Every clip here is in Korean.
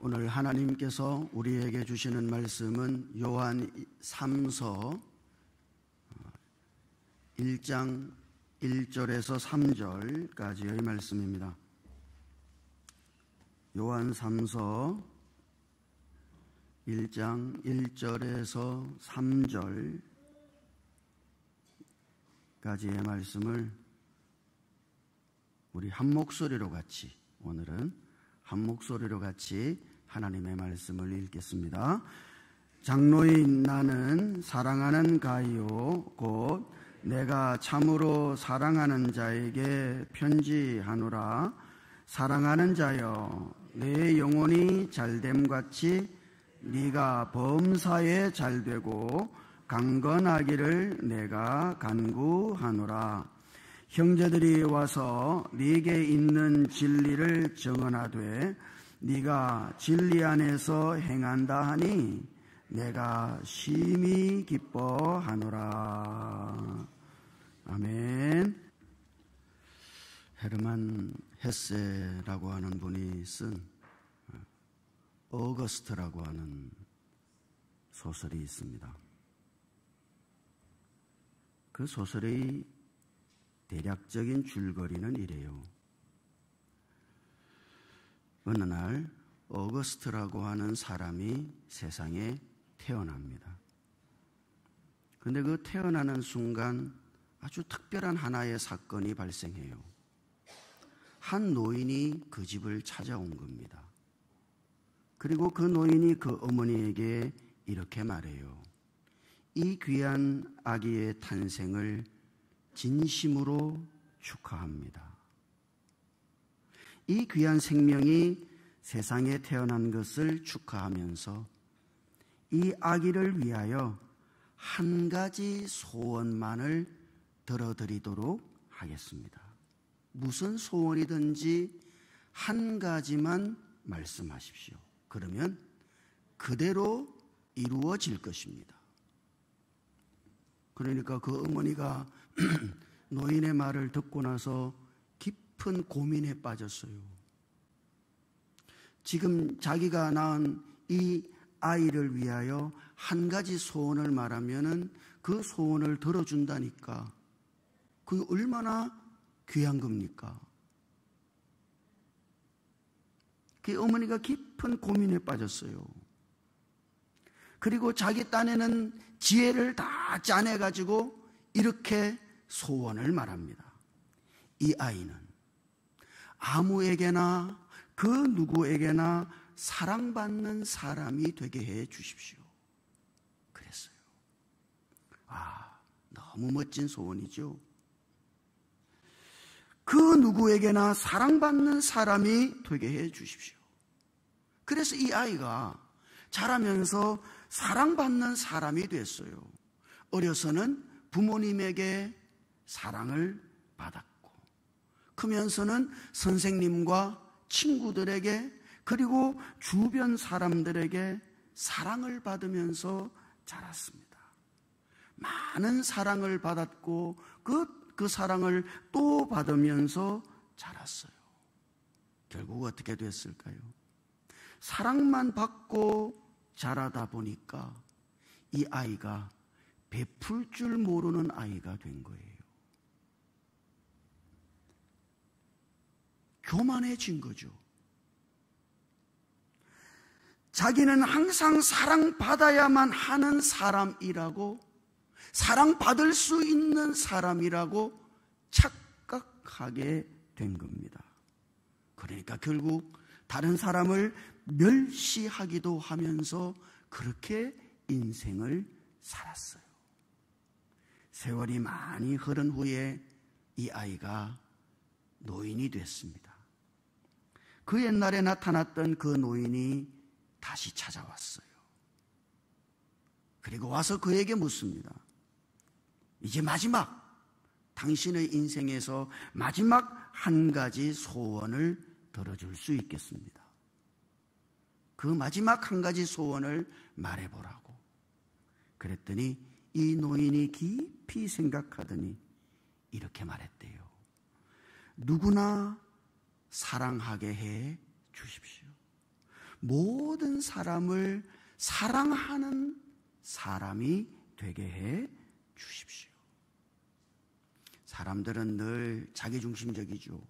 오늘 하나님께서 우리에게 주시는 말씀은 요한 3서 1장 1절에서 3절까지의 말씀입니다. 요한 3서 1장 1절에서 3절까지의 말씀을 우리 한 목소리로 같이, 오늘은 한 목소리로 같이 하나님의 말씀을 읽겠습니다. 장로인 나는 사랑하는 가이오 곧 내가 참으로 사랑하는 자에게 편지하노라. 사랑하는 자여, 내 영혼이 잘됨같이 네가 범사에 잘되고 강건하기를 내가 간구하노라. 형제들이 와서 네게 있는 진리를 증언하되 네가 진리 안에서 행한다 하니 내가 심히 기뻐하노라. 아멘. 헤르만 헤세라고 하는 분이 쓴 어거스트라고 하는 소설이 있습니다. 그 소설의 대략적인 줄거리는 이래요. 어느 날 어거스트라고 하는 사람이 세상에 태어납니다. 그런데 그 태어나는 순간 아주 특별한 하나의 사건이 발생해요. 한 노인이 그 집을 찾아온 겁니다. 그리고 그 노인이 그 어머니에게 이렇게 말해요. 이 귀한 아기의 탄생을 진심으로 축하합니다. 이 귀한 생명이 세상에 태어난 것을 축하하면서 이 아기를 위하여 한 가지 소원만을 들어드리도록 하겠습니다. 무슨 소원이든지 한 가지만 말씀하십시오. 그러면 그대로 이루어질 것입니다. 그러니까 그 어머니가 노인의 말을 듣고 나서 깊은 고민에 빠졌어요. 지금 자기가 낳은 이 아이를 위하여 한 가지 소원을 말하면은 그 소원을 들어준다니까. 그게 얼마나 귀한 겁니까? 그 어머니가 깊은 고민에 빠졌어요. 그리고 자기 딴에는 지혜를 다 짜내가지고 이렇게 소원을 말합니다. 이 아이는 아무에게나 그 누구에게나 사랑받는 사람이 되게 해 주십시오. 그랬어요. 너무 멋진 소원이죠. 그 누구에게나 사랑받는 사람이 되게 해 주십시오. 그래서 이 아이가 자라면서 사랑받는 사람이 됐어요. 어려서는 부모님에게 사랑을 받았고, 크면서는 선생님과 친구들에게 그리고 주변 사람들에게 사랑을 받으면서 자랐습니다. 많은 사랑을 받았고 그 사랑을 또 받으면서 자랐어요. 결국 어떻게 됐을까요? 사랑만 받고 자라다 보니까 이 아이가 베풀 줄 모르는 아이가 된 거예요. 교만해진 거죠. 자기는 항상 사랑받아야만 하는 사람이라고, 사랑받을 수 있는 사람이라고 착각하게 된 겁니다. 그러니까 결국 다른 사람을 멸시하기도 하면서 그렇게 인생을 살았어요. 세월이 많이 흐른 후에 이 아이가 노인이 됐습니다. 그 옛날에 나타났던 그 노인이 다시 찾아왔어요. 그리고 와서 그에게 묻습니다. 이제 마지막, 당신의 인생에서 마지막 한 가지 소원을 들어줄 수 있겠습니다. 그 마지막 한 가지 소원을 말해보라고. 그랬더니 이 노인이 깊이 생각하더니 이렇게 말했대요. 누구나 사랑하게 해 주십시오. 모든 사람을 사랑하는 사람이 되게 해 주십시오. 사람들은 늘 자기중심적이죠.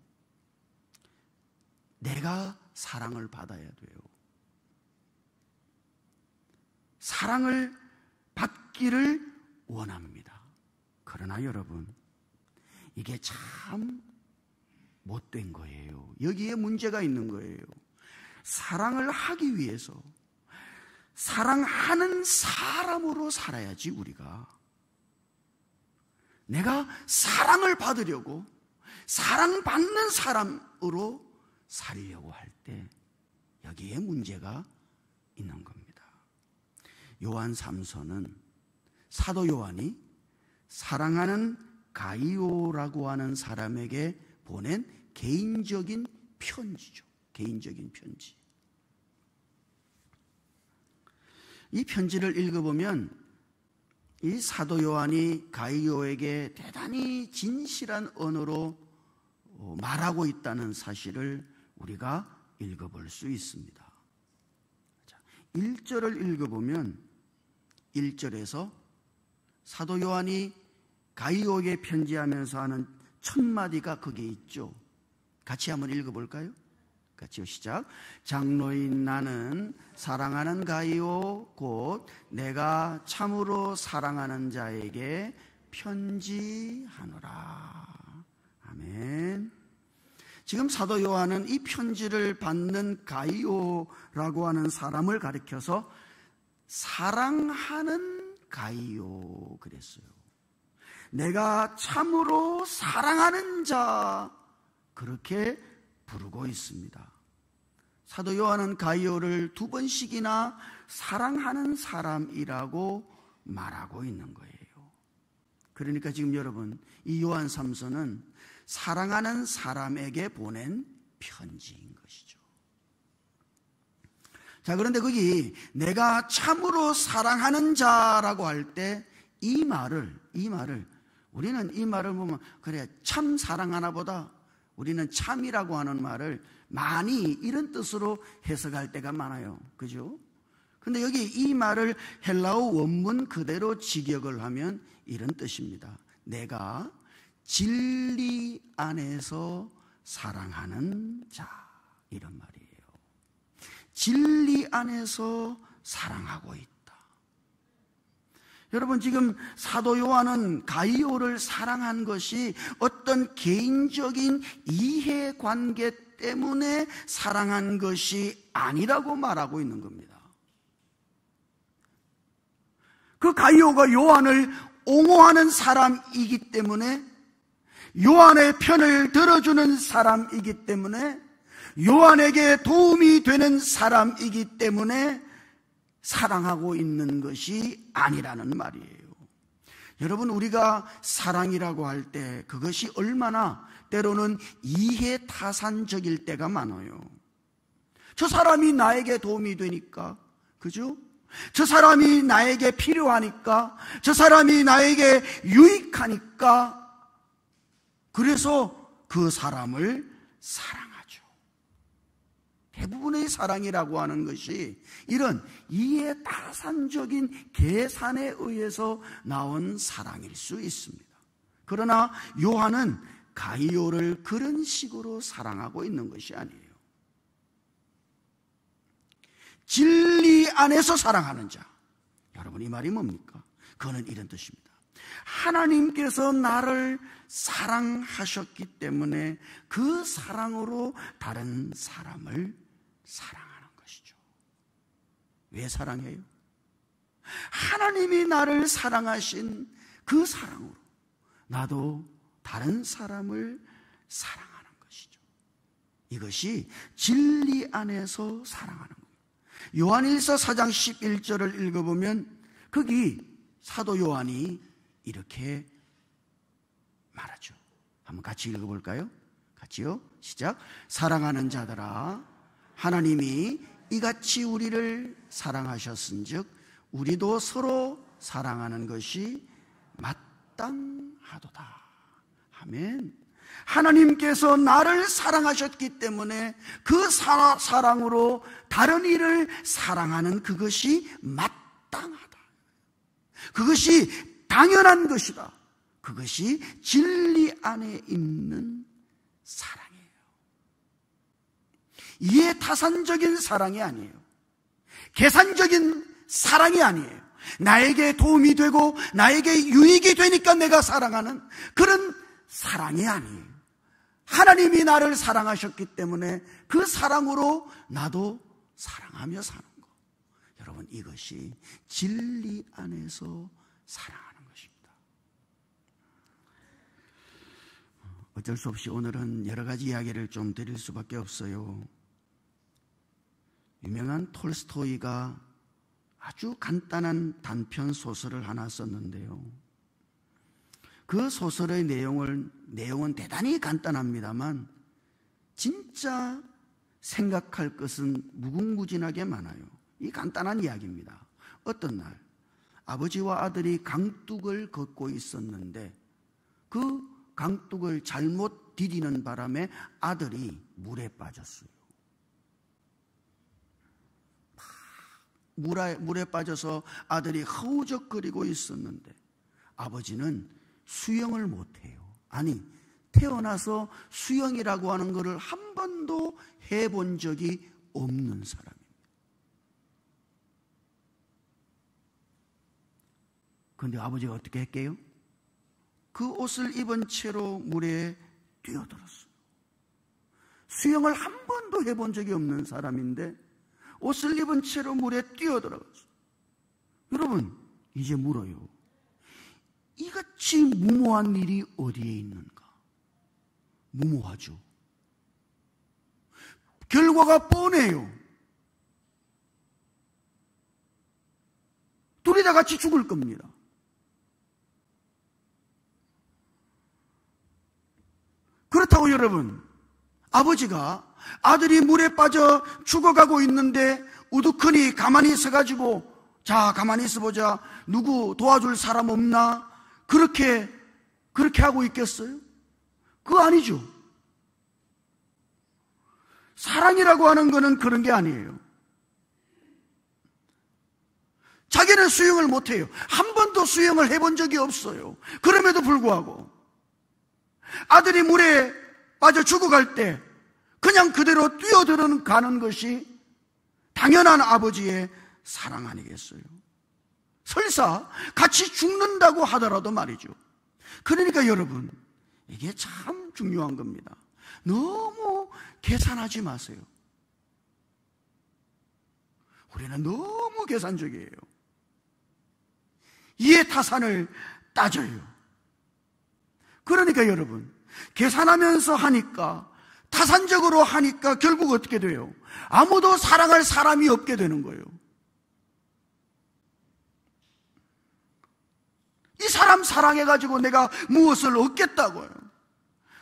내가 사랑을 받아야 돼요. 사랑을 받기를 원합니다. 그러나 여러분, 이게 참 못된 거예요. 여기에 문제가 있는 거예요. 사랑을 하기 위해서 사랑하는 사람으로 살아야지. 우리가 내가 사랑을 받으려고 사랑받는 사람으로 살려고 할 때 여기에 문제가 있는 겁니다. 요한 3서는 사도 요한이 사랑하는 가이오라고 하는 사람에게 보낸 개인적인 편지죠. 개인적인 편지. 이 편지를 읽어보면 이 사도 요한이 가이오에게 대단히 진실한 언어로 말하고 있다는 사실을 우리가 읽어볼 수 있습니다. 1절을 읽어보면 1절에서 사도 요한이 가이오에게 편지하면서 하는 첫 마디가 거기에 있죠. 같이 한번 읽어볼까요? 같이요. 시작. 장로인 나는 사랑하는 가이오 곧 내가 참으로 사랑하는 자에게 편지하노라. 아멘. 지금 사도 요한은 이 편지를 받는 가이오라고 하는 사람을 가리켜서 사랑하는 가이오 그랬어요. 내가 참으로 사랑하는 자, 그렇게 부르고 있습니다. 사도 요한은 가이오를 2번씩이나 사랑하는 사람이라고 말하고 있는 거예요. 그러니까 지금 여러분, 이 요한 3서는 사랑하는 사람에게 보낸 편지인 것이죠. 자, 그런데 거기 내가 참으로 사랑하는 자라고 할 때 이 말을 우리는 이 말을 보면 그래 참 사랑하나 보다, 우리는 참이라고 하는 말을 많이 이런 뜻으로 해석할 때가 많아요. 그죠? 근데 여기 이 말을 헬라어 원문 그대로 직역을 하면 이런 뜻입니다. 내가 진리 안에서 사랑하는 자, 이런 말이에요. 진리 안에서 사랑하고 있다. 여러분, 지금 사도 요한은 가이오를 사랑한 것이 어떤 개인적인 이해관계 때문에 사랑한 것이 아니라고 말하고 있는 겁니다. 그 가이오가 요한을 옹호하는 사람이기 때문에, 요한의 편을 들어주는 사람이기 때문에, 요한에게 도움이 되는 사람이기 때문에 사랑하고 있는 것이 아니라는 말이에요. 여러분, 우리가 사랑이라고 할 때 그것이 얼마나 때로는 이해타산적일 때가 많아요. 저 사람이 나에게 도움이 되니까, 그죠? 저 사람이 나에게 필요하니까, 저 사람이 나에게 유익하니까, 그래서 그 사람을 사랑하죠. 대부분의 사랑이라고 하는 것이 이런 이해타산적인 계산에 의해서 나온 사랑일 수 있습니다. 그러나 요한은 가이오를 그런 식으로 사랑하고 있는 것이 아니에요. 진리 안에서 사랑하는 자. 여러분, 이 말이 뭡니까? 그거는 이런 뜻입니다. 하나님께서 나를 사랑하셨기 때문에 그 사랑으로 다른 사람을 사랑하는 것이죠. 왜 사랑해요? 하나님이 나를 사랑하신 그 사랑으로 나도 다른 사람을 사랑하는 것이죠. 이것이 진리 안에서 사랑하는 겁니다. 요한일서 4장 11절을 읽어보면 거기 사도 요한이 이렇게 말하죠. 한번 같이 읽어볼까요? 같이요. 시작. 사랑하는 자들아, 하나님이 이같이 우리를 사랑하셨은즉 우리도 서로 사랑하는 것이 마땅하도다. 아멘. 하나님께서 나를 사랑하셨기 때문에 그 사랑으로 다른 이를 사랑하는 그것이 마땅하다. 그것이 당연한 것이다. 그것이 진리 안에 있는 사랑이에요. 이해타산적인 사랑이 아니에요. 계산적인 사랑이 아니에요. 나에게 도움이 되고 나에게 유익이 되니까 내가 사랑하는 그런 사랑이 아니에요. 하나님이 나를 사랑하셨기 때문에 그 사랑으로 나도 사랑하며 사는 것. 여러분, 이것이 진리 안에서 사랑하는 것입니다. 어쩔 수 없이 오늘은 여러 가지 이야기를 좀 드릴 수밖에 없어요. 유명한 톨스토이가 아주 간단한 단편 소설을 하나 썼는데요. 그 소설의 내용은 대단히 간단합니다만 진짜 생각할 것은 무궁무진하게 많아요. 이 간단한 이야기입니다. 어떤 날 아버지와 아들이 강둑을 걷고 있었는데 그 강둑을 잘못 디디는 바람에 아들이 물에 빠졌어요. 물에 빠져서 아들이 허우적거리고 있었는데 아버지는 수영을 못해요. 아니, 태어나서 수영이라고 하는 것을 한 번도 해본 적이 없는 사람입니다. 그런데 아버지가 어떻게 했게요? 그 옷을 입은 채로 물에 뛰어들었어요. 수영을 한 번도 해본 적이 없는 사람인데 옷을 입은 채로 물에 뛰어들어갔어요. 여러분, 이제 물어요. 이같이 무모한 일이 어디에 있는가? 무모하죠. 결과가 뻔해요. 둘이 다 같이 죽을 겁니다. 그렇다고 여러분, 아버지가 아들이 물에 빠져 죽어가고 있는데 우두커니 가만히 있어가지고, 자, 가만히 있어보자, 누구 도와줄 사람 없나? 그렇게 하고 있겠어요? 그거 아니죠. 사랑이라고 하는 거는 그런 게 아니에요. 자기는 수영을 못해요. 한 번도 수영을 해본 적이 없어요. 그럼에도 불구하고 아들이 물에 빠져 죽어갈 때 그냥 그대로 뛰어들어가는 것이 당연한 아버지의 사랑 아니겠어요? 설사 같이 죽는다고 하더라도 말이죠. 그러니까 여러분, 이게 참 중요한 겁니다. 너무 계산하지 마세요. 우리는 너무 계산적이에요. 이해타산을 따져요. 그러니까 여러분, 계산하면서 하니까, 타산적으로 하니까 결국 어떻게 돼요? 아무도 사랑할 사람이 없게 되는 거예요. 이 사람 사랑해가지고 내가 무엇을 얻겠다고요?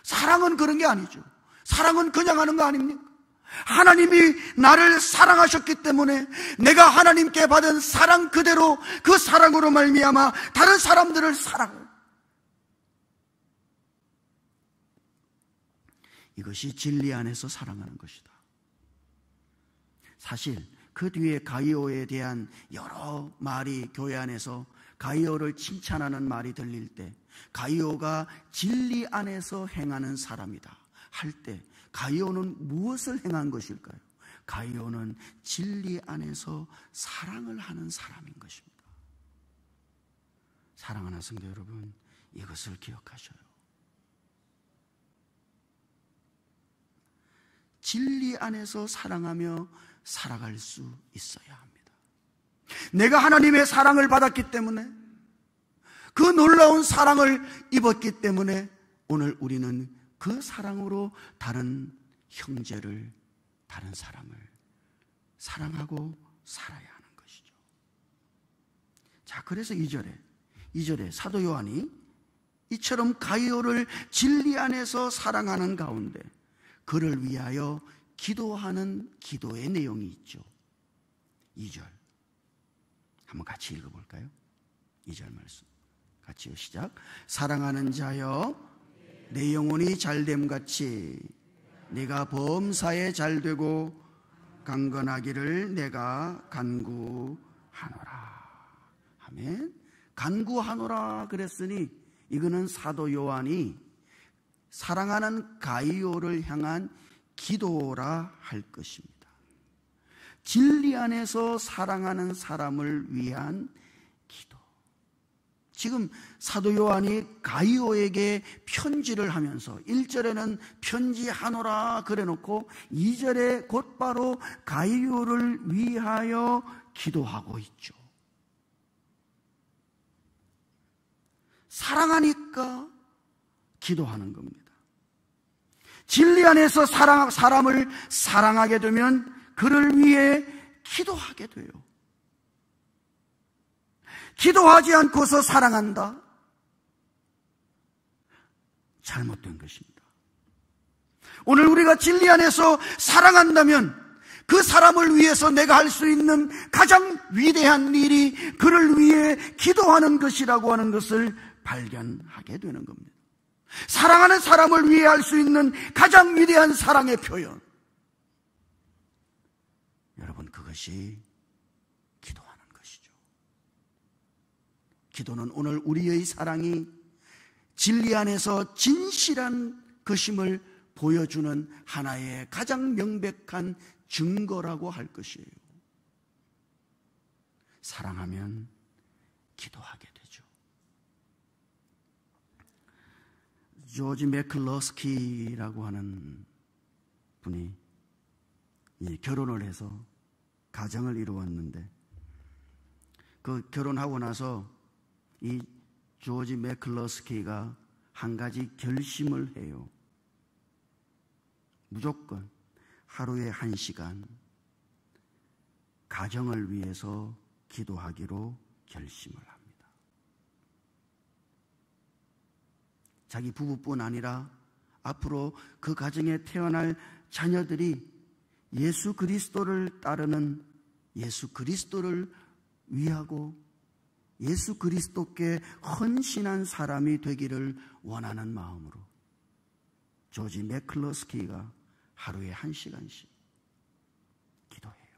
사랑은 그런 게 아니죠. 사랑은 그냥 하는 거 아닙니까? 하나님이 나를 사랑하셨기 때문에 내가 하나님께 받은 사랑 그대로 그 사랑으로 말미암아 다른 사람들을 사랑해요. 이것이 진리 안에서 사랑하는 것이다. 사실 그 뒤에 가이오에 대한 여러 말이 교회 안에서 가이오를 칭찬하는 말이 들릴 때, 가이오가 진리 안에서 행하는 사람이다 할 때 가이오는 무엇을 행한 것일까요? 가이오는 진리 안에서 사랑을 하는 사람인 것입니다. 사랑하는 성도 여러분, 이것을 기억하셔요. 진리 안에서 사랑하며 살아갈 수 있어야 합니다. 내가 하나님의 사랑을 받았기 때문에, 그 놀라운 사랑을 입었기 때문에 오늘 우리는 그 사랑으로 다른 형제를, 다른 사람을 사랑하고 살아야 하는 것이죠. 자, 그래서 2절에 사도 요한이 이처럼 가이오를 진리 안에서 사랑하는 가운데 그를 위하여 기도하는 기도의 내용이 있죠. 2절 한번 같이 읽어볼까요? 2절 말씀 같이요. 시작. 사랑하는 자여 내 영혼이 잘됨같이 네가 범사에 잘되고 강건하기를 내가 간구하노라. 아멘. 간구하노라 그랬으니 이거는 사도 요한이 사랑하는 가이오를 향한 기도라 할 것입니다. 진리 안에서 사랑하는 사람을 위한 기도. 지금 사도 요한이 가이오에게 편지를 하면서 1절에는 편지하노라 그래놓고 2절에 곧바로 가이오를 위하여 기도하고 있죠. 사랑하니까 기도하는 겁니다. 진리 안에서 사람을 사랑하게 되면 그를 위해 기도하게 돼요. 기도하지 않고서 사랑한다? 잘못된 것입니다. 오늘 우리가 진리 안에서 사랑한다면 그 사람을 위해서 내가 할 수 있는 가장 위대한 일이 그를 위해 기도하는 것이라고 하는 것을 발견하게 되는 겁니다. 사랑하는 사람을 위해 할 수 있는 가장 위대한 사랑의 표현, 여러분, 그것이 기도하는 것이죠. 기도는 오늘 우리의 사랑이 진리 안에서 진실한 것임을 보여주는 하나의 가장 명백한 증거라고 할 것이에요. 사랑하면 기도하게 되죠. 조지 매클러스키라고 하는 분이 결혼을 해서 가정을 이루었는데, 그 결혼하고 나서 이 조지 매클러스키가 한 가지 결심을 해요. 무조건 하루에 1시간 가정을 위해서 기도하기로 결심을 합니다. 자기 부부뿐 아니라 앞으로 그 가정에 태어날 자녀들이 예수 그리스도를 따르는, 예수 그리스도를 위하고 예수 그리스도께 헌신한 사람이 되기를 원하는 마음으로 조지 매클러스키가 하루에 1시간씩 기도해요.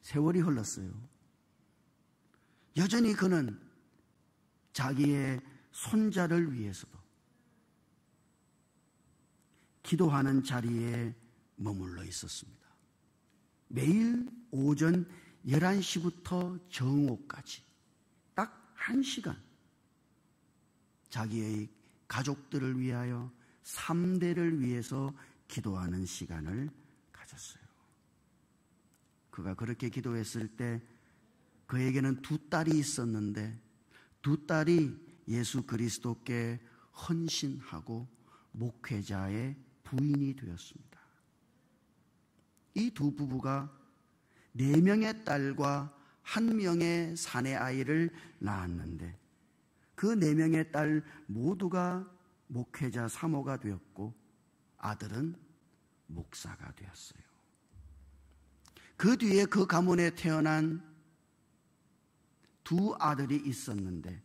세월이 흘렀어요. 여전히 그는 자기의 손자를 위해서도 기도하는 자리에 머물러 있었습니다. 매일 오전 11시부터 정오까지 딱 1시간 자기의 가족들을 위하여 3대를 위해서 기도하는 시간을 가졌어요. 그가 그렇게 기도했을 때 그에게는 2딸이 있었는데 2딸이 예수 그리스도께 헌신하고 목회자의 부인이 되었습니다. 이 두 부부가 4명의 딸과 1명의 사내 아이를 낳았는데 그 4명의 딸 모두가 목회자 사모가 되었고 아들은 목사가 되었어요. 그 뒤에 그 가문에 태어난 2 아들이 있었는데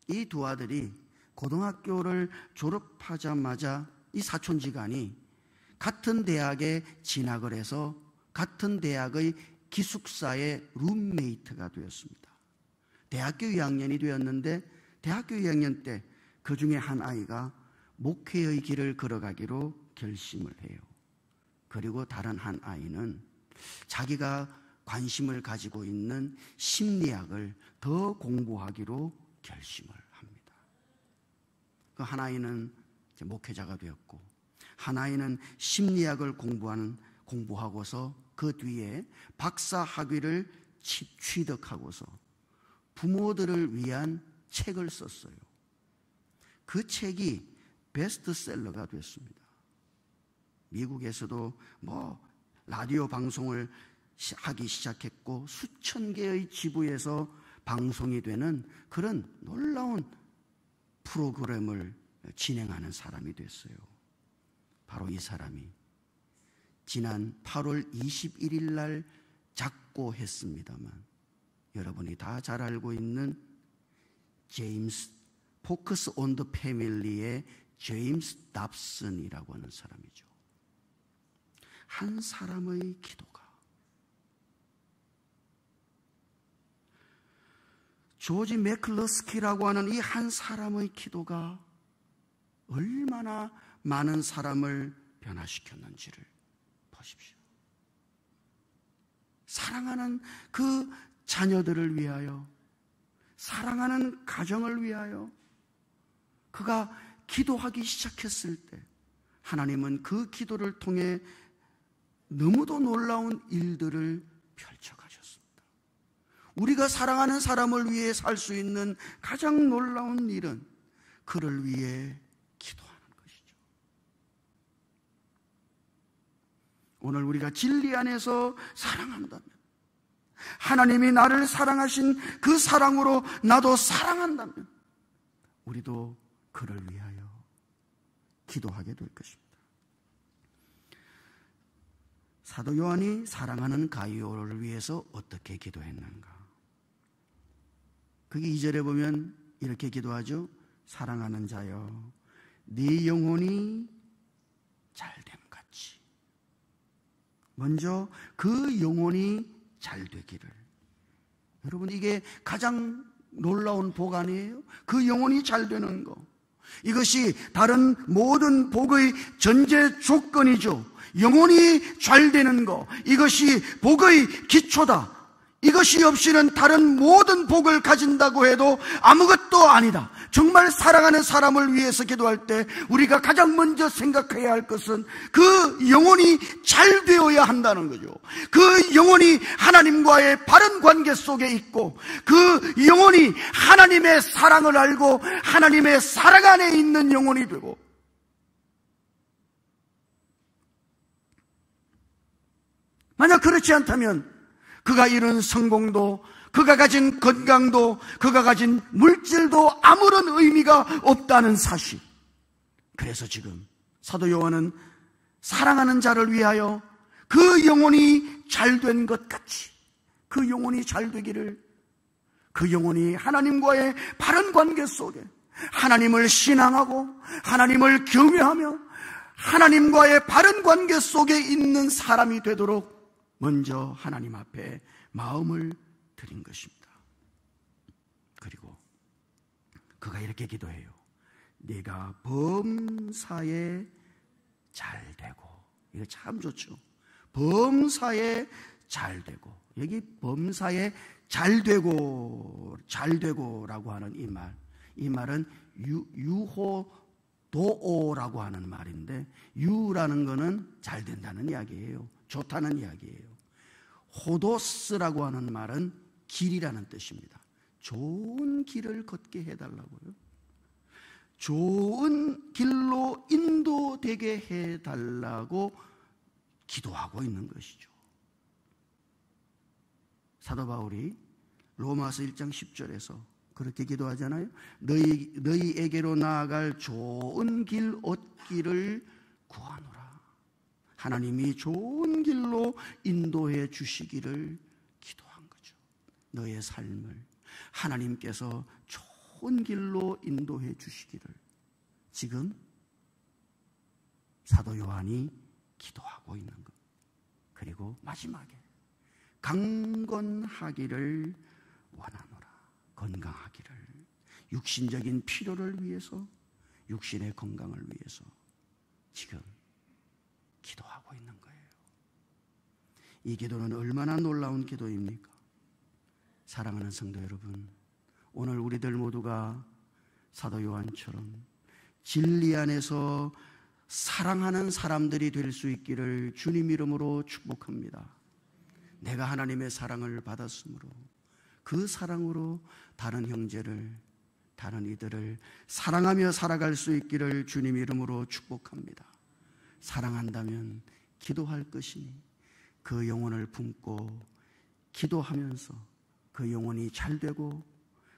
이 2 아들이 고등학교를 졸업하자마자 이 사촌지간이 같은 대학에 진학을 해서 같은 대학의 기숙사의 룸메이트가 되었습니다. 대학교 2학년이 되었는데 대학교 2학년 때 그 중에 한 아이가 목회의 길을 걸어가기로 결심을 해요. 그리고 다른 한 아이는 자기가 관심을 가지고 있는 심리학을 더 공부하기로 결심을 합니다. 그 한 아이는 목회자가 되었고 한 아이는 심리학을 공부하고서 그 뒤에 박사 학위를 취득하고서 부모들을 위한 책을 썼어요. 그 책이 베스트셀러가 됐습니다. 미국에서도 라디오 방송을 하기 시작했고 수천 개의 지부에서 방송이 되는 그런 놀라운 프로그램을 진행하는 사람이 됐어요. 바로 이 사람이 지난 8월 21일 날 작고했습니다만 여러분이 다 잘 알고 있는 제임스 포커스 온 더 패밀리의 제임스 답슨이라고 하는 사람이죠. 한 사람의 기도가, 조지 맥클러스키라고 하는 이 한 사람의 기도가 얼마나 많은 사람을 변화시켰는지를 보십시오. 사랑하는 그 자녀들을 위하여, 사랑하는 가정을 위하여 그가 기도하기 시작했을 때 하나님은 그 기도를 통해 너무도 놀라운 일들을 펼쳐가셨습니다. 우리가 사랑하는 사람을 위해 살 수 있는 가장 놀라운 일은 그를 위해 기도하는 것이죠. 오늘 우리가 진리 안에서 사랑한다면, 하나님이 나를 사랑하신 그 사랑으로 나도 사랑한다면 우리도 그를 위하여 기도하게 될 것입니다. 사도 요한이 사랑하는 가이오를 위해서 어떻게 기도했는가? 그게 2절에 보면 이렇게 기도하죠. 사랑하는 자여, 네 영혼이 잘됨같이. 먼저 그 영혼이 잘 되기를. 여러분, 이게 가장 놀라운 복 아니에요? 그 영혼이 잘 되는 거. 이것이 다른 모든 복의 전제 조건이죠. 영혼이 잘 되는 거, 이것이 복의 기초다. 이것이 없이는 다른 모든 복을 가진다고 해도 아무것도 아니다. 정말 사랑하는 사람을 위해서 기도할 때 우리가 가장 먼저 생각해야 할 것은 그 영혼이 잘 되어야 한다는 거죠. 그 영혼이 하나님과의 바른 관계 속에 있고, 그 영혼이 하나님의 사랑을 알고 하나님의 사랑 안에 있는 영혼이 되고, 만약 그렇지 않다면 그가 이룬 성공도, 그가 가진 건강도, 그가 가진 물질도 아무런 의미가 없다는 사실. 그래서 지금 사도 요한은 사랑하는 자를 위하여 그 영혼이 잘된 것 같이, 그 영혼이 잘 되기를, 그 영혼이 하나님과의 바른 관계 속에 하나님을 신앙하고 하나님을 경외하며 하나님과의 바른 관계 속에 있는 사람이 되도록 먼저 하나님 앞에 마음을 드린 것입니다. 그리고 그가 이렇게 기도해요. 네가 범사에 잘 되고. 이거 참 좋죠. 범사에 잘 되고. 여기 범사에 잘 되고라고 하는 이 말은 유호도오라고 하는 말인데, 유라는 거는 잘 된다는 이야기예요. 좋다는 이야기예요. 호도스라고 하는 말은 길이라는 뜻입니다. 좋은 길을 걷게 해달라고요. 좋은 길로 인도되게 해달라고 기도하고 있는 것이죠. 사도 바울이 로마서 1장 10절에서 그렇게 기도하잖아요. 너희에게로 나아갈 좋은 길 얻기를 구하노라. 하나님이 좋은 길로 인도해 주시기를 기도한 거죠. 너의 삶을 하나님께서 좋은 길로 인도해 주시기를 지금 사도 요한이 기도하고 있는 것. 그리고 마지막에 강건하기를 원하노라. 건강하기를, 육신적인 필요를 위해서, 육신의 건강을 위해서 지금 기도하고 있는 거예요. 이 기도는 얼마나 놀라운 기도입니까? 사랑하는 성도 여러분, 오늘 우리들 모두가 사도 요한처럼 진리 안에서 사랑하는 사람들이 될 수 있기를 주님 이름으로 축복합니다. 내가 하나님의 사랑을 받았으므로 그 사랑으로 다른 형제를, 다른 이들을 사랑하며 살아갈 수 있기를 주님 이름으로 축복합니다. 사랑한다면 기도할 것이니 그 영혼을 품고 기도하면서 그 영혼이 잘 되고,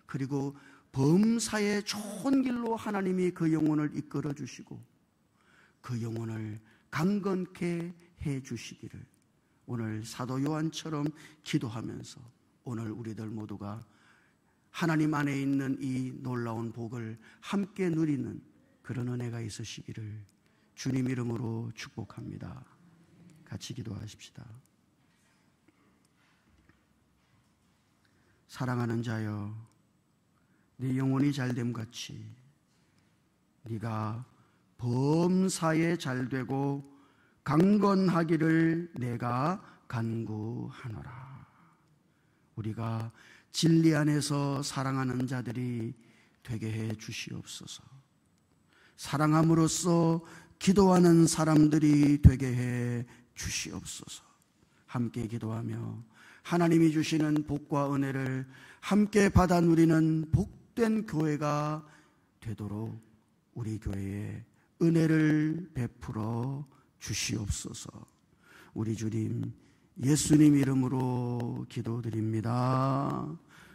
그리고 범사의 좋은 길로 하나님이 그 영혼을 이끌어 주시고 그 영혼을 강건케 해 주시기를 오늘 사도 요한처럼 기도하면서 오늘 우리들 모두가 하나님 안에 있는 이 놀라운 복을 함께 누리는 그런 은혜가 있으시기를 주님 이름으로 축복합니다. 같이 기도하십시다. 사랑하는 자여, 네 영혼이 잘됨같이 네가 범사에 잘되고 강건하기를 내가 간구하노라. 우리가 진리 안에서 사랑하는 자들이 되게 해 주시옵소서. 사랑함으로써 기도하는 사람들이 되게 해 주시옵소서. 함께 기도하며 하나님이 주시는 복과 은혜를 함께 받아 누리는 복된 교회가 되도록 우리 교회에 은혜를 베풀어 주시옵소서. 우리 주님 예수님 이름으로 기도드립니다.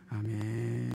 아멘.